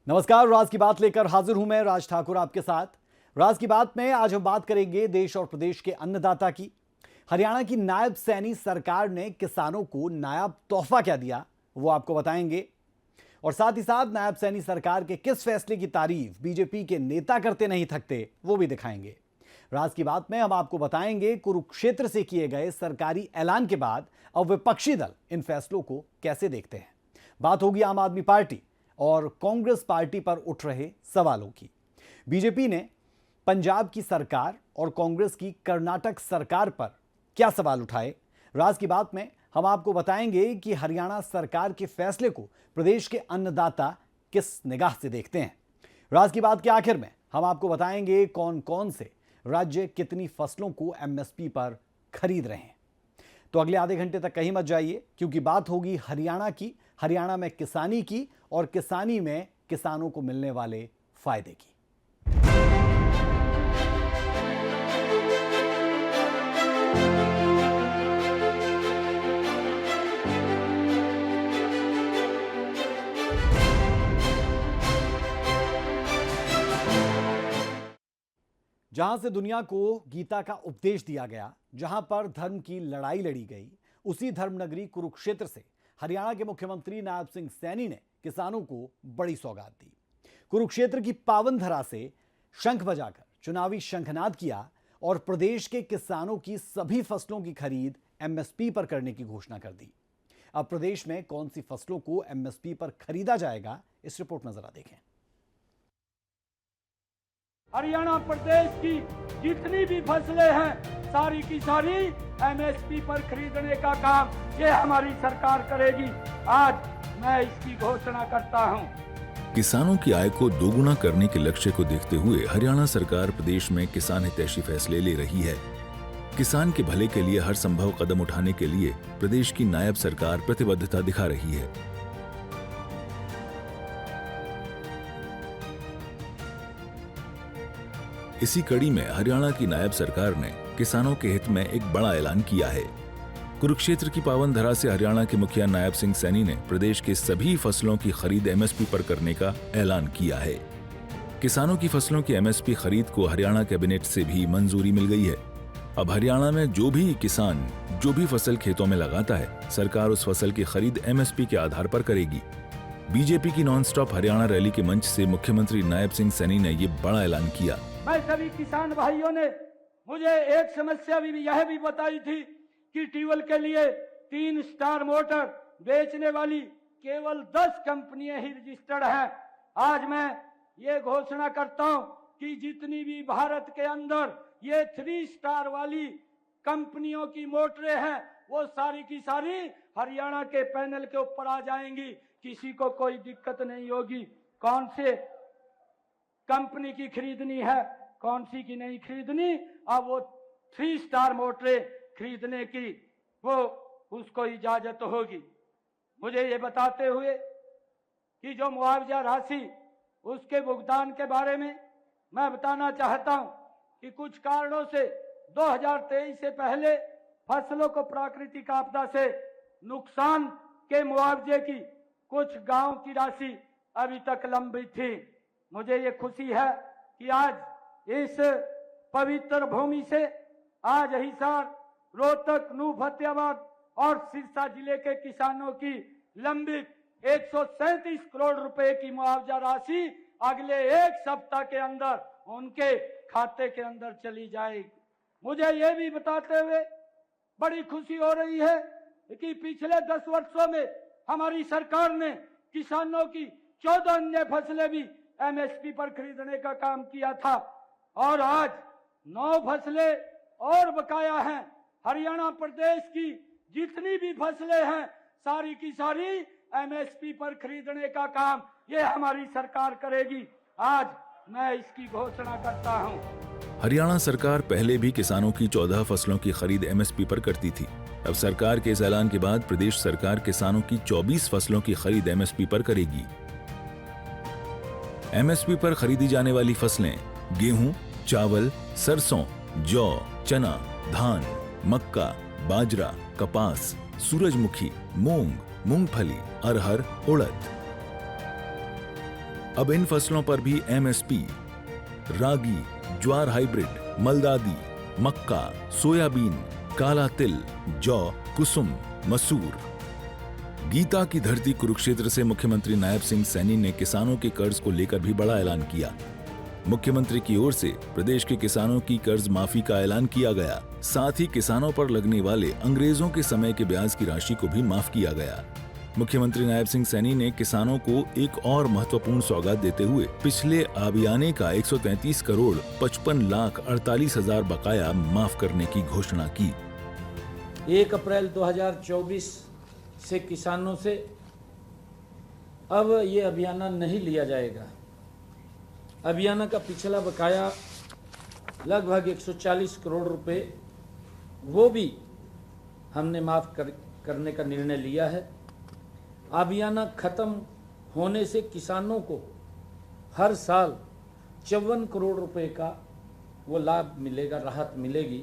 नमस्कार, राज की बात लेकर हाजिर हूं मैं राज ठाकुर आपके साथ। राज की बात में आज हम बात करेंगे देश और प्रदेश के अन्नदाता की। हरियाणा की नायब सैनी सरकार ने किसानों को नायाब तोहफा क्या दिया वो आपको बताएंगे, और साथ ही साथ नायब सैनी सरकार के किस फैसले की तारीफ बीजेपी के नेता करते नहीं थकते वो भी दिखाएंगे। राज की बात में हम आपको बताएंगे कुरुक्षेत्र से किए गए सरकारी ऐलान के बाद अब विपक्षी दल इन फैसलों को कैसे देखते हैं। बात होगी आम आदमी पार्टी और कांग्रेस पार्टी पर उठ रहे सवालों की। बीजेपी ने पंजाब की सरकार और कांग्रेस की कर्नाटक सरकार पर क्या सवाल उठाए। राज की बात में हम आपको बताएंगे कि हरियाणा सरकार के फैसले को प्रदेश के अन्नदाता किस निगाह से देखते हैं। राज की बात के आखिर में हम आपको बताएंगे कौन कौन से राज्य कितनी फसलों को एमएसपी पर खरीद रहे हैं। तो अगले आधे घंटे तक कहीं मत जाइए, क्योंकि बात होगी हरियाणा की, हरियाणा में किसानी की और किसानी में किसानों को मिलने वाले फायदे की। जहां से दुनिया को गीता का उपदेश दिया गया, जहां पर धर्म की लड़ाई लड़ी गई, उसी धर्मनगरी कुरुक्षेत्र से हरियाणा के मुख्यमंत्री नायब सिंह सैनी ने किसानों को बड़ी सौगात दी। कुरुक्षेत्र की पावन धरा से शंख बजाकर चुनावी शंखनाद किया और प्रदेश के किसानों की सभी फसलों की खरीद एमएसपी पर करने की घोषणा कर दी। अब प्रदेश में कौन सी फसलों को एमएसपी पर खरीदा जाएगा, इस रिपोर्ट में जरा देखें। हरियाणा प्रदेश की जितनी भी फसलें हैं सारी की सारी एमएसपी पर खरीदने का काम ये हमारी सरकार करेगी। आज मैं इसकी घोषणा करता हूं। किसानों की आय को दोगुना करने के लक्ष्य को देखते हुए हरियाणा सरकार प्रदेश में किसान हितैषी फैसले ले रही है। किसान के भले के लिए हर संभव कदम उठाने के लिए प्रदेश की नायब सरकार प्रतिबद्धता दिखा रही है। इसी कड़ी में हरियाणा की नायब सरकार ने किसानों के हित में एक बड़ा ऐलान किया है। कुरुक्षेत्र की पावन धरा से हरियाणा के मुखिया नायब सिंह सैनी ने प्रदेश के सभी फसलों की खरीद एमएसपी पर करने का ऐलान किया है। किसानों की फसलों की एमएसपी खरीद को हरियाणा कैबिनेट से भी मंजूरी मिल गई है। अब हरियाणा में जो भी किसान जो भी फसल खेतों में लगाता है, सरकार उस फसल की खरीद एमएसपी के आधार पर करेगी। बीजेपी की नॉन स्टॉप हरियाणा रैली के मंच से मुख्यमंत्री नायब सिंह सैनी ने ये बड़ा ऐलान किया। मैं सभी किसान भाइयों ने मुझे एक समस्या भी यह भी बताई थी कि ट्यूबवेल के लिए 3 स्टार मोटर बेचने वाली केवल 10 कंपनियां ही रजिस्टर्ड हैं। आज मैं ये घोषणा करता हूं कि जितनी भी भारत के अंदर ये 3 स्टार वाली कंपनियों की मोटरें हैं वो सारी की सारी हरियाणा के पैनल के ऊपर आ जाएंगी। किसी को कोई दिक्कत नहीं होगी। कौन से कंपनी की खरीदनी है, कौन सी की नहीं खरीदनी, अब वो 3 स्टार मोटरें खरीदने की वो उसको इजाजत होगी। मुझे ये बताते हुए कि जो मुआवजा राशि उसके भुगतान के बारे में मैं बताना चाहता हूं कि कुछ कारणों से 2023 से पहले फसलों को प्राकृतिक आपदा से नुकसान के मुआवजे की कुछ गांव की राशि अभी तक लंबित थी। मुझे ये खुशी है कि आज इस पवित्र भूमि से आज हिसार, रोहतक, नूह, फतेहाबाद और सिरसा जिले के किसानों की लंबित 137 करोड़ रुपए की मुआवजा राशि अगले 1 सप्ताह के अंदर उनके खाते के अंदर चली जाएगी। मुझे ये भी बताते हुए बड़ी खुशी हो रही है कि पिछले 10 वर्षों में हमारी सरकार ने किसानों की 14 अन्य फसलें भी एमएसपी पर खरीदने का काम किया था और आज 9 फसलें और बकाया हैं। हरियाणा प्रदेश की जितनी भी फसलें हैं सारी की सारी एमएसपी पर खरीदने का काम ये हमारी सरकार करेगी। आज मैं इसकी घोषणा करता हूं। हरियाणा सरकार पहले भी किसानों की 14 फसलों की खरीद एमएसपी पर करती थी। अब सरकार के इस ऐलान के बाद प्रदेश सरकार किसानों की 24 फसलों की खरीद एमएसपी पर करेगी। एमएसपी पर खरीदी जाने वाली फसलें गेहूं, चावल, सरसों, जौ, चना, धान, मक्का, बाजरा, कपास, सूरजमुखी, मूंग, मूंगफली, अरहर, उड़द। अब इन फसलों पर भी एमएसपी, रागी, ज्वार हाइब्रिड, मलदादी, मक्का, सोयाबीन, काला तिल, जौ, कुसुम, मसूर। गीता की धरती कुरुक्षेत्र से मुख्यमंत्री नायब सिंह सैनी ने किसानों के कर्ज को लेकर भी बड़ा ऐलान किया। मुख्यमंत्री की ओर से प्रदेश के किसानों की कर्ज माफी का ऐलान किया गया। साथ ही किसानों पर लगने वाले अंग्रेजों के समय के ब्याज की राशि को भी माफ किया गया। मुख्यमंत्री नायब सिंह सैनी ने किसानों को एक और महत्वपूर्ण सौगात देते हुए पिछले आबियाने का 133 करोड़ 55,48,000 बकाया माफ करने की घोषणा की। 1 अप्रैल 2024 से किसानों से अब ये अभियाना नहीं लिया जाएगा। अभियाना का पिछला बकाया लगभग 140 करोड़ रुपए वो भी हमने माफ करने का निर्णय लिया है। अभियाना खत्म होने से किसानों को हर साल 54 करोड़ रुपए का वो लाभ मिलेगा, राहत मिलेगी।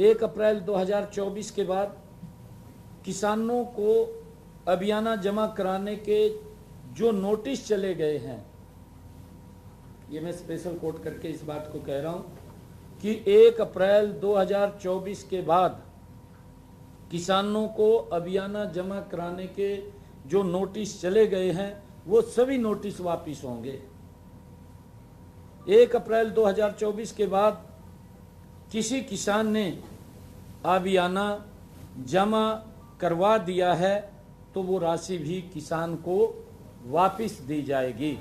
1 अप्रैल 2024 के बाद किसानों को अभियाना जमा कराने के जो नोटिस चले गए हैं, ये मैं स्पेशल कोट करके इस बात को कह रहा हूं कि 1 अप्रैल 2024 के बाद किसानों को अभियाना जमा कराने के जो नोटिस चले गए हैं वो सभी नोटिस वापिस होंगे। 1 अप्रैल 2024 के बाद किसी किसान ने अभियाना जमा करवा दिया है तो वो राशि भी किसान को वापिस दी जाएगी।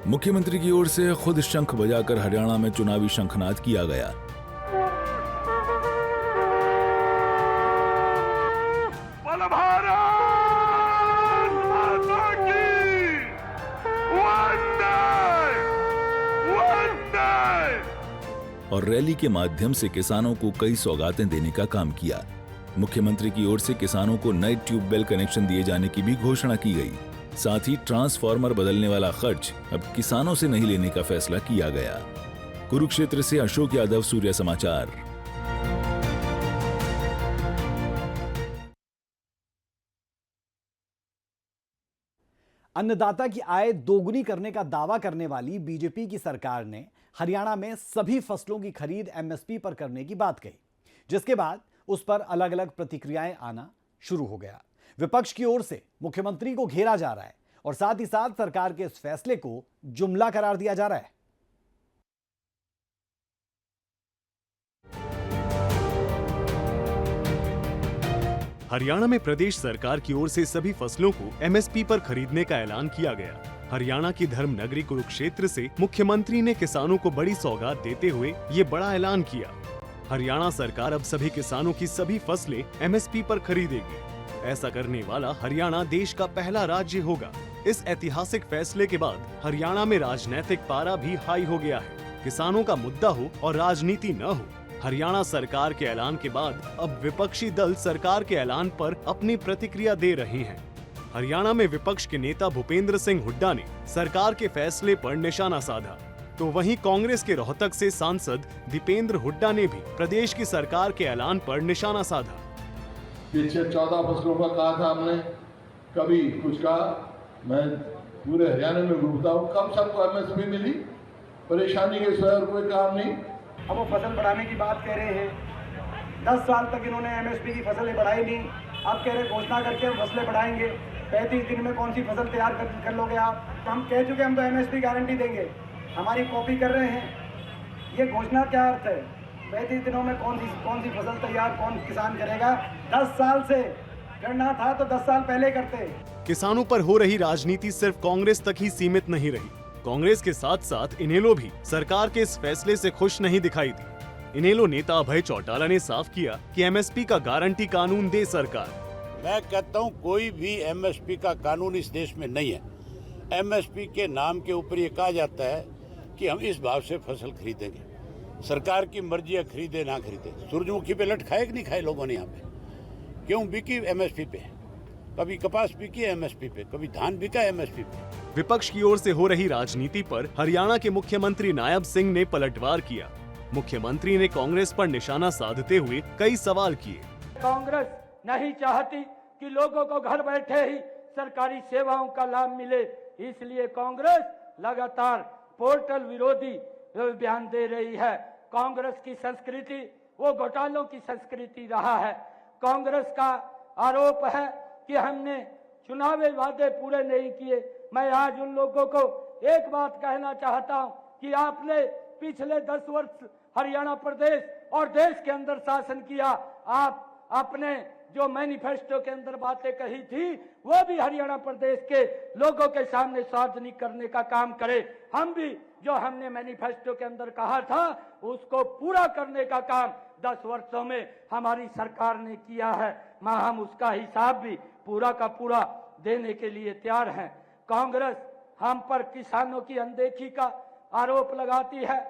मुख्यमंत्री की ओर से खुद शंख बजाकर हरियाणा में चुनावी शंखनाद किया गया। और रैली के माध्यम से किसानों को कई सौगातें देने का काम किया। मुख्यमंत्री की ओर से किसानों को नए ट्यूबवेल कनेक्शन दिए जाने की भी घोषणा की गई। साथ ही ट्रांसफार्मर बदलने वाला खर्च अब किसानों से नहीं लेने का फैसला किया गया। कुरुक्षेत्र से अशोक यादव, सूर्य समाचार। अन्नदाता की आय दोगुनी करने का दावा करने वाली बीजेपी की सरकार ने हरियाणा में सभी फसलों की खरीद एमएसपी पर करने की बात कही, जिसके बाद उस पर अलग अलग प्रतिक्रियाएं आना शुरू हो गया। विपक्ष की ओर से मुख्यमंत्री को घेरा जा रहा है और साथ ही साथ सरकार के इस फैसले को जुमला करार दिया जा रहा है। हरियाणा में प्रदेश सरकार की ओर से सभी फसलों को एमएसपी पर खरीदने का ऐलान किया गया। हरियाणा की धर्म नगरी कुरुक्षेत्र से मुख्यमंत्री ने किसानों को बड़ी सौगात देते हुए ये बड़ा ऐलान किया। हरियाणा सरकार अब सभी किसानों की सभी फसलें एमएसपी पर खरीदेगी। ऐसा करने वाला हरियाणा देश का पहला राज्य होगा। इस ऐतिहासिक फैसले के बाद हरियाणा में राजनीतिक पारा भी हाई हो गया है। किसानों का मुद्दा हो और राजनीति न हो, हरियाणा सरकार के ऐलान के बाद अब विपक्षी दल सरकार के ऐलान पर अपनी प्रतिक्रिया दे रहे हैं। हरियाणा में विपक्ष के नेता भूपेंद्र सिंह हुड्डा ने सरकार के फैसले पर निशाना साधा, तो वहीं कांग्रेस के रोहतक से सांसद दीपेंद्र हुड्डा ने भी प्रदेश की सरकार के ऐलान पर निशाना साधा। पीछे 14 फसलों का कहा था हमने, कभी कुछ कहा। मैं पूरे हरियाणा में घूमता हूँ, कब सबको एमएसपी मिली, परेशानी के सिवा कोई काम नहीं। अब वो फसल बढ़ाने की बात कह रहे हैं। 10 साल तक इन्होंने एमएसपी की फसलें बढ़ाई नहीं, अब कह रहे घोषणा करके हम फसलें बढ़ाएंगे। 35 दिन में कौन सी फसल तैयार कर लोगे आप? हम कह चुके हम तो एमएसपी गारंटी देंगे, हमारी कॉपी कर रहे हैं। ये घोषणा क्या अर्थ है? 35 दिनों में कौन सी फसल तैयार कौन किसान करेगा? 10 साल से करना था तो 10 साल पहले करते। किसानों पर हो रही राजनीति सिर्फ कांग्रेस तक ही सीमित नहीं रही। कांग्रेस के साथ साथ इनेलो भी सरकार के इस फैसले से खुश नहीं दिखाई दी। इनेलो नेता अभय चौटाला ने साफ किया कि एमएसपी का गारंटी कानून दे सरकार। मैं कहता हूं कोई भी एमएसपी का कानून इस देश में नहीं है। एमएसपी के नाम के ऊपर ये कहा जाता है कि हम इस भाव से फसल खरीदेंगे। सरकार की मर्जी है, खरीदे ना खरीदे। सूरजमुखी पे लट खाए कि नहीं खाए लोगों ने? यहाँ पे क्यों बिकी एमएसपी पे? कभी कपास बिकी एमएसपी पे, कभी धान बिका एमएसपी पे। विपक्ष की ओर से हो रही राजनीति पर हरियाणा के मुख्यमंत्री नायब सिंह ने पलटवार किया। मुख्यमंत्री ने कांग्रेस पर निशाना साधते हुए कई सवाल किए। कांग्रेस नहीं चाहती कि लोगों को घर बैठे ही सरकारी सेवाओं का लाभ मिले, इसलिए कांग्रेस लगातार पोर्टल विरोधी बयान दे रही है। कांग्रेस की संस्कृति वो घोटालों की संस्कृति रहा है। कांग्रेस का आरोप है कि हमने चुनावी वादे पूरे नहीं किए। मैं आज उन लोगों को एक बात कहना चाहता हूं कि आपने पिछले 10 वर्ष हरियाणा प्रदेश और देश के अंदर शासन किया। आप अपने जो मैनिफेस्टो के अंदर बातें कही थी वो भी हरियाणा प्रदेश के लोगों के सामने सार्वजनिक करने का काम करें। हम भी जो हमने मैनिफेस्टो के अंदर कहा था उसको पूरा करने का काम 10 वर्षों में हमारी सरकार ने किया है। हम उसका हिसाब भी पूरा का पूरा देने के लिए तैयार हैं। कांग्रेस हम पर किसानों की अनदेखी का आरोप लगाती है।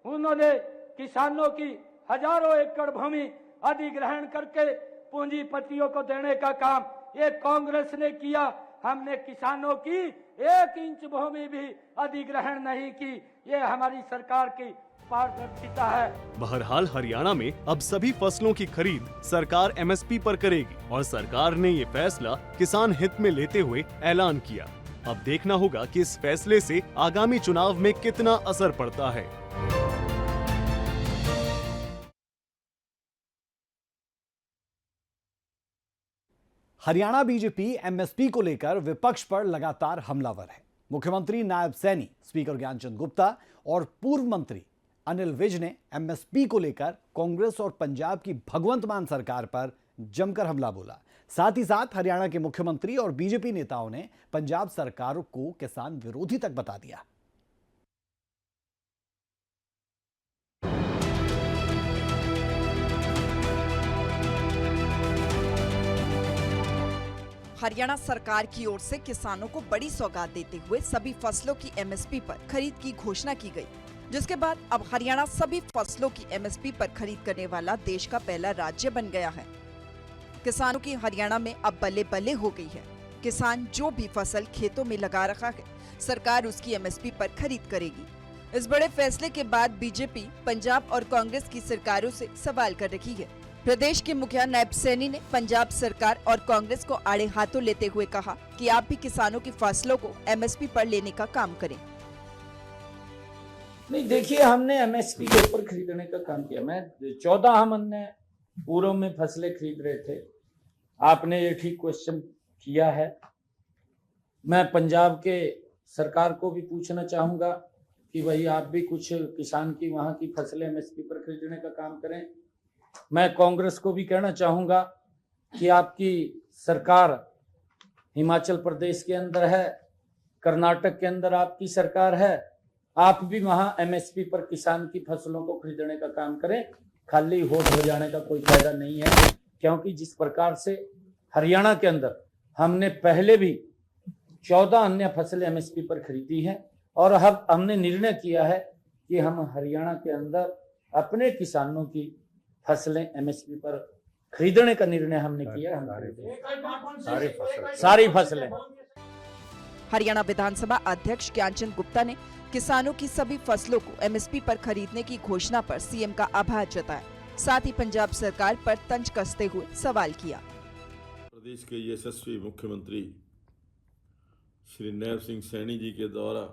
उन्होंने किसानों की हजारों एकड़ भूमि अधिग्रहण करके पूंजीपतियों को देने का काम ये कांग्रेस ने किया। हमने किसानों की 1 इंच भूमि भी अधिग्रहण नहीं की। ये हमारी सरकार की पारदर्शिता है। बहरहाल हरियाणा में अब सभी फसलों की खरीद सरकार एमएसपी पर करेगी और सरकार ने ये फैसला किसान हित में लेते हुए ऐलान किया। अब देखना होगा कि इस फैसले से आगामी चुनाव में कितना असर पड़ता है। हरियाणा बीजेपी एमएसपी को लेकर विपक्ष पर लगातार हमलावर है। मुख्यमंत्री नायब सैनी स्पीकर ज्ञानचंद गुप्ता और पूर्व मंत्री अनिल विज ने एमएसपी को लेकर कांग्रेस और पंजाब की भगवंत मान सरकार पर जमकर हमला बोला। साथ ही साथ हरियाणा के मुख्यमंत्री और बीजेपी नेताओं ने पंजाब सरकार को किसान विरोधी तक बता दिया। हरियाणा सरकार की ओर से किसानों को बड़ी सौगात देते हुए सभी फसलों की एमएसपी पर खरीद की घोषणा की गई, जिसके बाद अब हरियाणा सभी फसलों की एमएसपी पर खरीद करने वाला देश का पहला राज्य बन गया है। किसानों की हरियाणा में अब बल्ले बल्ले हो गई है। किसान जो भी फसल खेतों में लगा रखा है, सरकार उसकी एमएसपी पर खरीद करेगी। इस बड़े फैसले के बाद बीजेपी पंजाब और कांग्रेस की सरकारों से सवाल कर रही है। प्रदेश के मुखिया नायब सैनी ने पंजाब सरकार और कांग्रेस को आड़े हाथों लेते हुए कहा कि आप भी किसानों की फसलों को एमएसपी पर लेने का काम करें। नहीं, देखिए, हमने एमएसपी के ऊपर खरीदने का काम किया। मैं 14 हमने पूर्व में फसलें खरीद रहे थे। आपने ये ठीक क्वेश्चन किया है। मैं पंजाब के सरकार को भी पूछना चाहूंगा कि भाई आप भी कुछ किसान की वहां की फसलें एमएसपी पर खरीदने का काम करें। मैं कांग्रेस को भी कहना चाहूंगा कि आपकी सरकार हिमाचल प्रदेश के अंदर है, कर्नाटक के अंदर आपकी सरकार है, आप भी वहां एमएसपी पर किसान की फसलों को खरीदने का काम करें। खाली होठ हो जाने का कोई फायदा नहीं है, क्योंकि जिस प्रकार से हरियाणा के अंदर हमने पहले भी 14 अन्य फसलें एमएसपी पर खरीदी हैं और अब हमने निर्णय किया है कि हम हरियाणा के अंदर अपने किसानों की फसलें एमएसपी पर खरीदने का निर्णय हमने किया। सारी फसलें। हरियाणा विधानसभा अध्यक्ष ज्ञानचंद गुप्ता ने किसानों की सभी फसलों को एमएसपी पर खरीदने की घोषणा पर सीएम का आभार जताया। साथ ही पंजाब सरकार पर तंज कसते हुए सवाल किया। प्रदेश के यशस्वी मुख्यमंत्री श्री नायब सिंह सैनी जी के द्वारा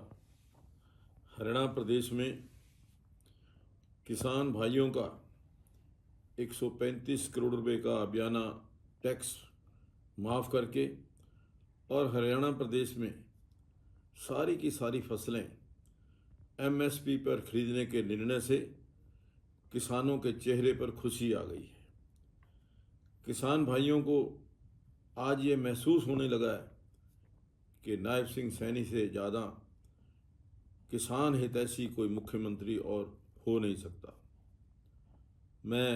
हरियाणा प्रदेश में किसान भाइयों का 135 करोड़ रुपए का अभियाना टैक्स माफ़ करके और हरियाणा प्रदेश में सारी की सारी फसलें एमएसपी पर खरीदने के निर्णय से किसानों के चेहरे पर खुशी आ गई है। किसान भाइयों को आज ये महसूस होने लगा है कि नायब सिंह सैनी से ज़्यादा किसान हितैषी कोई मुख्यमंत्री और हो नहीं सकता। मैं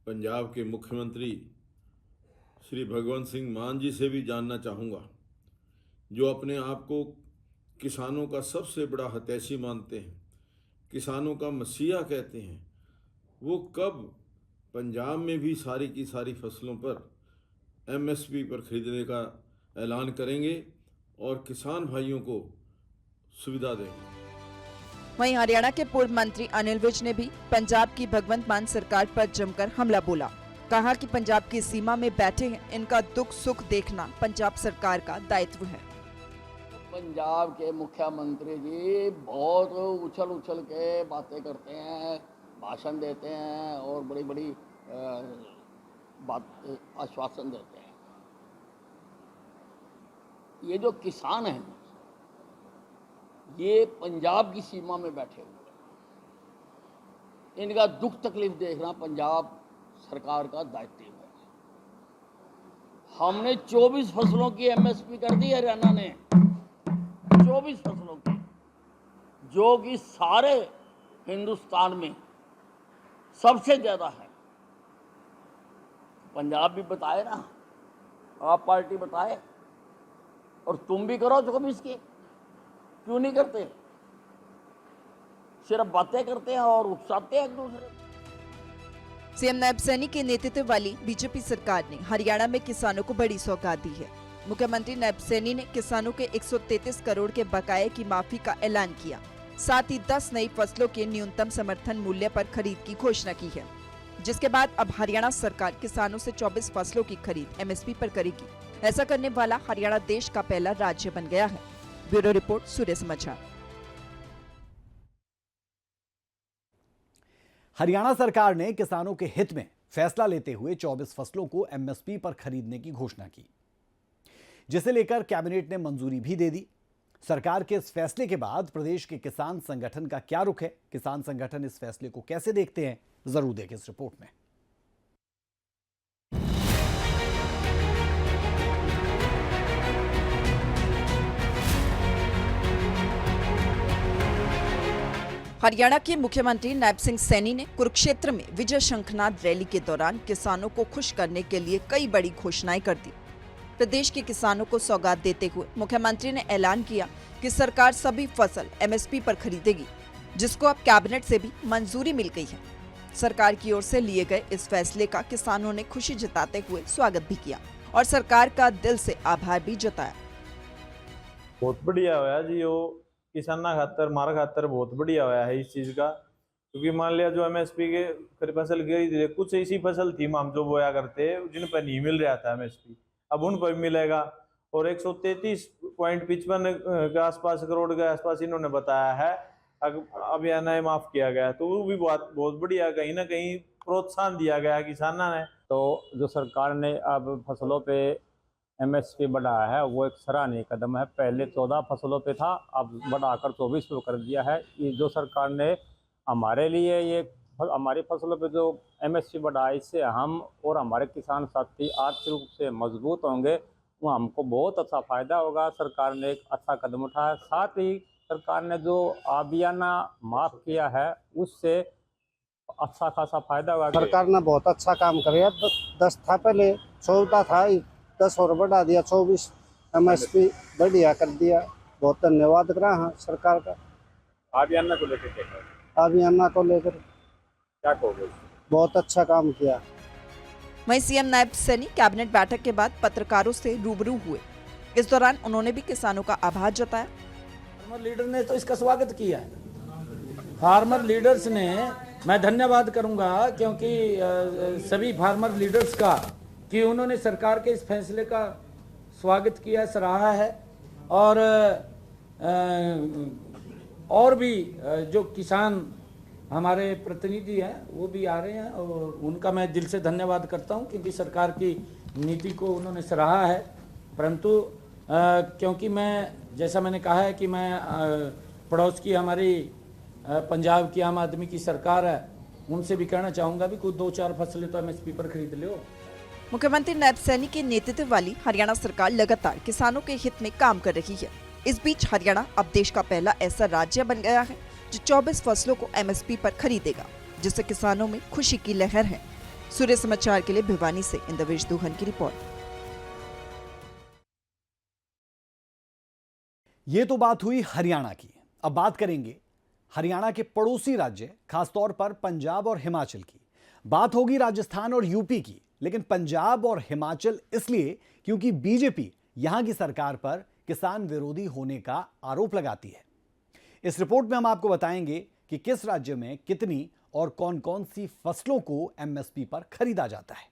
पंजाब के मुख्यमंत्री श्री भगवंत सिंह मान जी से भी जानना चाहूँगा, जो अपने आप को किसानों का सबसे बड़ा हितैषी मानते हैं, किसानों का मसीहा कहते हैं, वो कब पंजाब में भी सारी की सारी फसलों पर एमएसपी पर खरीदने का ऐलान करेंगे और किसान भाइयों को सुविधा देंगे। वहीं हरियाणा के पूर्व मंत्री अनिल विज ने भी पंजाब की भगवंत मान सरकार पर जमकर हमला बोला। कहा कि पंजाब की सीमा में बैठे हैं, इनका दुख सुख देखना पंजाब सरकार का दायित्व है। पंजाब के मुख्यमंत्री जी बहुत उछल उछल के बातें करते हैं, भाषण देते हैं और बड़ी बड़ी बात आश्वासन देते हैं। ये जो किसान हैं, ये पंजाब की सीमा में बैठे हुए हैं, इनका दुख तकलीफ देखना पंजाब सरकार का दायित्व है। हमने 24 फसलों की एमएसपी कर दी हरियाणा ने, 24 फसलों की, जो कि सारे हिंदुस्तान में सबसे ज्यादा है। पंजाब भी बताए ना, आप पार्टी बताए, और तुम भी करो 24 की, क्यों नहीं करते? सिर्फ बातें करते हैं और उकसाते हैं एक दूसरे। सीएम नायब सैनी के नेतृत्व वाली बीजेपी सरकार ने हरियाणा में किसानों को बड़ी सौगात दी है। मुख्यमंत्री नायब सैनी ने किसानों के 133 करोड़ के बकाये की माफी का ऐलान किया। साथ ही 10 नई फसलों के न्यूनतम समर्थन मूल्य पर खरीद की घोषणा की है, जिसके बाद अब हरियाणा सरकार किसानों से 24 फसलों की खरीद एमएसपी पर करेगी। ऐसा करने वाला हरियाणा देश का पहला राज्य बन गया है। ब्यूरो रिपोर्ट, सूर्य समाचार। हरियाणा सरकार ने किसानों के हित में फैसला लेते हुए 24 फसलों को एमएसपी पर खरीदने की घोषणा की, जिसे लेकर कैबिनेट ने मंजूरी भी दे दी। सरकार के इस फैसले के बाद प्रदेश के किसान संगठन का क्या रुख है, किसान संगठन इस फैसले को कैसे देखते हैं, जरूर देखें इस रिपोर्ट में। हरियाणा के मुख्यमंत्री नायब सिंह सैनी ने कुरुक्षेत्र में विजय शंखनाद रैली के दौरान किसानों को खुश करने के लिए कई बड़ी घोषणाएं कर दी। प्रदेश के किसानों को सौगात देते हुए मुख्यमंत्री ने ऐलान किया कि सरकार सभी फसल एमएसपी पर खरीदेगी, जिसको अब कैबिनेट से भी मंजूरी मिल गई है। सरकार की ओर से लिए गए इस फैसले का किसानों ने खुशी जताते हुए स्वागत भी किया और सरकार का दिल से आभार भी जताया। बहुत बढ़िया होया जी, वो किसाना खातर, मारा खातर बहुत बढ़िया होया है इस चीज का, क्योंकि मान लिया जो एमएसपी के फसल गई, कुछ ऐसी फसल थी हम जो बोया करते जिन पर नहीं मिल रहा था एमएसपी, अब उन पर मिलेगा। और 133.55 के आसपास करोड़ के आसपास इन्होंने बताया है अभियान माफ किया गया, तो वो भी बहुत बढ़िया, कहीं ना कहीं प्रोत्साहन दिया गया किसाना ने। तो जो सरकार ने अब फसलों पे एमएसपी बढ़ाया है वो एक सराहनीय कदम है। पहले 14 फसलों पे था, अब बढ़ाकर 24 पे कर दिया है। ये जो सरकार ने हमारे लिए ये हमारी फसलों पे जो एमएसपी बढ़ाया, इससे हम और हमारे किसान साथी आर्थिक रूप से मजबूत होंगे, वो हमको बहुत अच्छा फायदा होगा। सरकार ने एक अच्छा कदम उठाया। साथ ही सरकार ने जो अभियाना माफ किया है उससे अच्छा खासा फायदा होगा। सरकार ने बहुत अच्छा काम किया। 10 था पहले, 14 था, 10 और बढ़ा दिया, 24 एमएसपी बढ़िया कर दिया। बहुत धन्यवाद करा हाँ सरकार का। अभियाना को लेकर अभियाना को लेकर क्या कहोगे? बहुत अच्छा काम किया। वहीं सीएम नायब सैनी कैबिनेट बैठक के बाद पत्रकारों से रूबरू हुए। इस दौरान उन्होंने भी किसानों का आभार जताया। फार्मर लीडर ने तो इसका स्वागत किया है। फार्मर लीडर्स ने, मैं धन्यवाद करूंगा क्योंकि सभी फार्मर लीडर्स का, कि उन्होंने सरकार के इस फैसले का स्वागत किया, सराहा है। और भी जो किसान हमारे प्रतिनिधि हैं वो भी आ रहे हैं और उनका मैं दिल से धन्यवाद करता हूं, क्योंकि सरकार की नीति को उन्होंने सराहा है। परंतु क्योंकि मैं, जैसा मैंने कहा है कि मैं पड़ोस की हमारी पंजाब की आम आदमी की सरकार है, उनसे भी कहना चाहूँगा भी कुछ 2-4 फसलें तो एमएसपी पर खरीद लो। मुख्यमंत्री नायब सैनी के नेतृत्व वाली हरियाणा सरकार लगातार किसानों के हित में काम कर रही है। इस बीच हरियाणा अब देश का पहला ऐसा राज्य बन गया है जो 24 फसलों को एमएसपी पर खरीदेगा, जिससे किसानों में खुशी की लहर है। सूर्य समाचार के लिए भिवानी से इंद्रवेश दुहन की रिपोर्ट। ये तो बात हुई हरियाणा की। अब बात करेंगे हरियाणा के पड़ोसी राज्य, खासतौर पर पंजाब और हिमाचल की। बात होगी राजस्थान और यूपी की, लेकिन पंजाब और हिमाचल इसलिए क्योंकि बीजेपी यहां की सरकार पर किसान विरोधी होने का आरोप लगाती है। इस रिपोर्ट में हम आपको बताएंगे कि किस राज्य में कितनी और कौन कौन सी फसलों को एमएसपी पर खरीदा जाता है।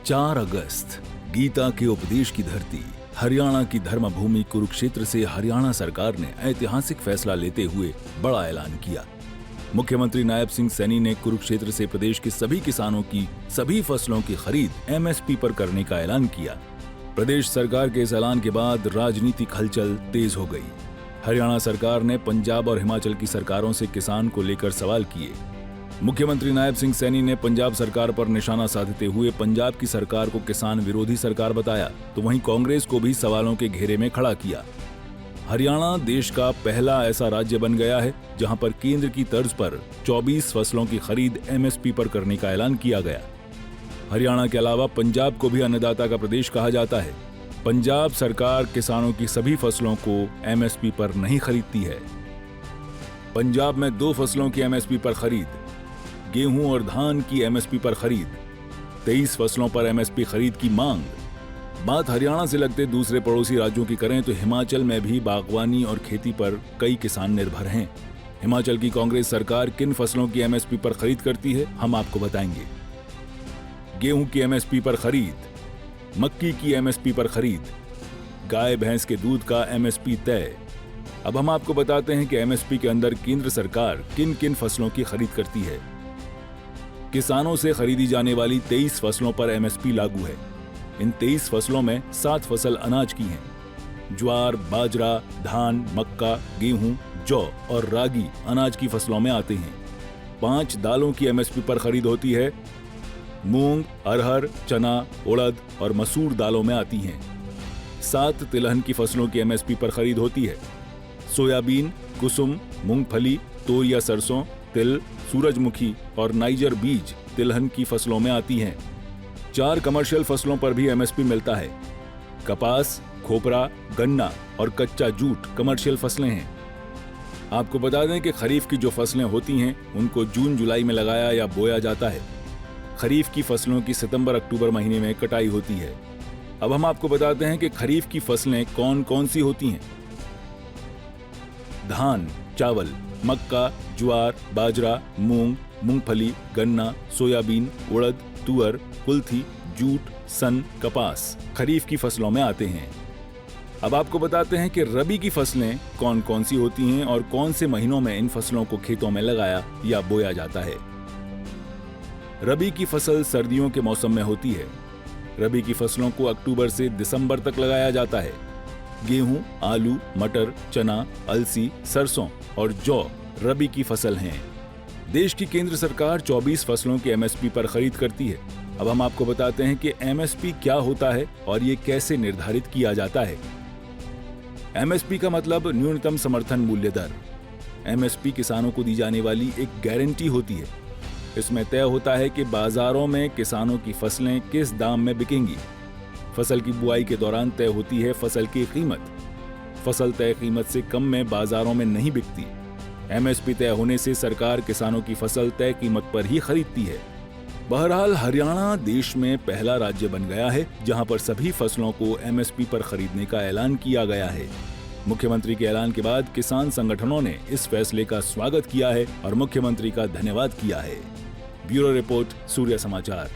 4 अगस्त, गीता के उपदेश की धरती हरियाणा की धर्मभूमि कुरुक्षेत्र से हरियाणा सरकार ने ऐतिहासिक फैसला लेते हुए बड़ा ऐलान किया। मुख्यमंत्री नायब सिंह सैनी ने कुरुक्षेत्र से प्रदेश के सभी किसानों की सभी फसलों की खरीद एमएसपी पर करने का ऐलान किया। प्रदेश सरकार के इस ऐलान के बाद राजनीतिक हलचल तेज हो गई। हरियाणा सरकार ने पंजाब और हिमाचल की सरकारों से किसान को लेकर सवाल किए। मुख्यमंत्री नायब सिंह सैनी ने पंजाब सरकार पर निशाना साधते हुए पंजाब की सरकार को किसान विरोधी सरकार बताया, तो वहीं कांग्रेस को भी सवालों के घेरे में खड़ा किया। हरियाणा देश का पहला ऐसा राज्य बन गया है जहां पर केंद्र की तर्ज पर 24 फसलों की खरीद एमएसपी पर करने का ऐलान किया गया। हरियाणा के अलावा पंजाब को भी अन्नदाता का प्रदेश कहा जाता है। पंजाब सरकार किसानों की सभी फसलों को एमएसपी पर नहीं खरीदती है। पंजाब में 2 फसलों की एमएसपी पर खरीद, गेहूं और धान की एमएसपी पर खरीद, 23 फसलों पर एमएसपी खरीद की मांग। बात हरियाणा से लगते दूसरे पड़ोसी राज्यों की करें तो हिमाचल में भी बागवानी और खेती पर कई किसान निर्भर हैं। हिमाचल की कांग्रेस सरकार किन फसलों की एमएसपी पर खरीद करती है, हम आपको बताएंगे। गेहूं की एमएसपी पर खरीद, मक्की की एमएसपी पर खरीद, गाय भैंस के दूध का एमएसपी तय। अब हम आपको बताते हैं कि एमएसपी के अंदर केंद्र सरकार किन किन फसलों की खरीद करती है। किसानों से खरीदी जाने वाली 23 फसलों पर एमएसपी लागू है। इन 23 फसलों में 7 फसल अनाज की हैं। ज्वार, बाजरा, धान, मक्का, गेहूं, जौ और रागी अनाज की फसलों में आते हैं। 5 दालों की एमएसपी पर खरीद होती है। मूंग, अरहर, चना, उड़द और मसूर दालों में आती हैं। 7 तिलहन की फसलों की एमएसपी पर खरीद होती है। सोयाबीन, कुसुम, मूंगफली, तोरिया सरसों, तिल, सूरजमुखी और नाइजर बीज तिलहन की फसलों में आती हैं। 4 कमर्शियल फसलों पर भी एमएसपी मिलता है। कपास, खोपरा, गन्ना और कच्चा जूट कमर्शियल फसलें हैं। आपको बता दें कि खरीफ की जो फसलें होती हैं उनको जून जुलाई में लगाया या बोया जाता है। खरीफ की फसलों की सितंबर अक्टूबर महीने में कटाई होती है। अब हम आपको बताते हैं कि खरीफ की फसलें कौन कौन सी होती हैं। धान, चावल, मक्का, ज्वार, बाजरा, मूंग, मूंगफली, गन्ना, सोयाबीन, उड़द, तुअर, कुल्थी, जूट, सन, कपास खरीफ की फसलों में आते हैं। अब आपको बताते हैं कि रबी की फसलें कौन कौन सी होती हैं और कौन से महीनों में इन फसलों को खेतों में लगाया या बोया जाता है। रबी की फसल सर्दियों के मौसम में होती है। रबी की फसलों को अक्टूबर से दिसंबर तक लगाया जाता है। गेहूं, आलू, मटर, चना, अलसी, सरसों और जौ रबी की फसल हैं। देश की केंद्र सरकार 24 फसलों की एमएसपी पर खरीद करती है। अब हम आपको बताते हैं कि एमएसपी क्या होता है और ये कैसे निर्धारित किया जाता है। एमएसपी का मतलब न्यूनतम समर्थन मूल्य दर। एमएसपी किसानों को दी जाने वाली एक गारंटी होती है। इसमें तय होता है कि बाजारों में किसानों की फसलें किस दाम में बिकेंगी। फसल की बुआई के दौरान तय होती है फसल की कीमत। फसल तय कीमत से कम में बाजारों में नहीं बिकती। एमएसपी तय होने से सरकार किसानों की फसल तय कीमत पर ही खरीदती है। बहरहाल हरियाणा देश में पहला राज्य बन गया है जहां पर सभी फसलों को एमएसपी पर खरीदने का ऐलान किया गया है। मुख्यमंत्री के ऐलान के बाद किसान संगठनों ने इस फैसले का स्वागत किया है और मुख्यमंत्री का धन्यवाद किया है। ब्यूरो रिपोर्ट, सूर्य समाचार।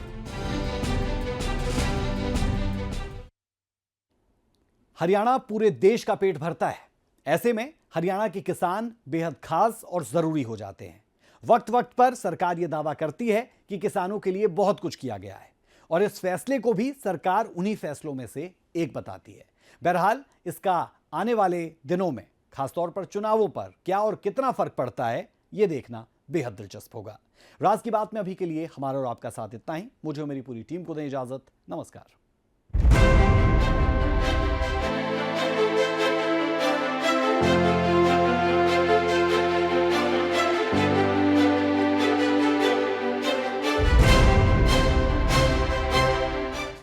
हरियाणा पूरे देश का पेट भरता है। ऐसे में हरियाणा के किसान बेहद खास और जरूरी हो जाते हैं। वक्त वक्त पर सरकार यह दावा करती है कि किसानों के लिए बहुत कुछ किया गया है और इस फैसले को भी सरकार उन्हीं फैसलों में से एक बताती है। बहरहाल इसका आने वाले दिनों में खासतौर पर चुनावों पर क्या और कितना फर्क पड़ता है, यह देखना बेहद दिलचस्प होगा। राज की बात में अभी के लिए हमारा और आपका साथ इतना ही। मुझे और मेरी पूरी टीम को दें इजाजत। नमस्कार।